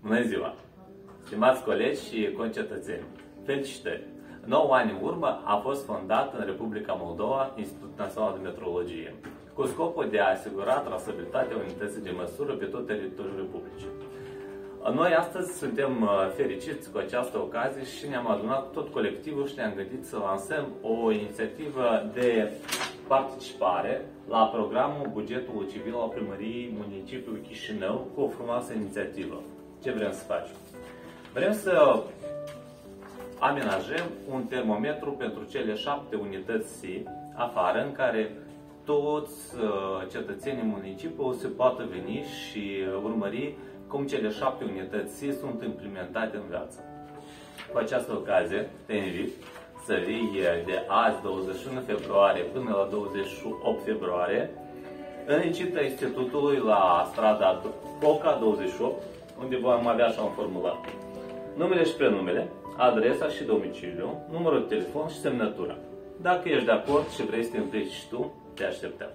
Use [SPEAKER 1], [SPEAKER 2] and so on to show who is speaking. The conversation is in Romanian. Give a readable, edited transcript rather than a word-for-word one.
[SPEAKER 1] Bună ziua! Stimați colegi și concetățeni, felicitări! 9 ani în urmă a fost fondat în Republica Moldova Institutul Național de Metrologie, cu scopul de a asigura trasabilitatea unității de măsură pe tot teritoriul Republicii. Noi astăzi suntem fericiți cu această ocazie și ne-am adunat tot colectivul și ne-am gândit să lansăm o inițiativă de participare la programul Bugetul Civil al Primăriei Municipiului Chișinău, cu o frumoasă inițiativă. Ce vrem să facem? Vrem să amenajăm un termometru pentru cele 7 unități afară, în care toți cetățenii municipiului se poată veni și urmări cum cele 7 unități sunt implementate în viață. Cu această ocazie te invit să vii de azi, 21 februarie, până la 28 februarie, în recinta Institutului la strada Poca 28, unde vom avea așa un formular. Numele și prenumele, adresa și domiciliu, numărul de telefon și semnătura. Dacă ești de acord și vrei să te implici și tu, te așteptăm.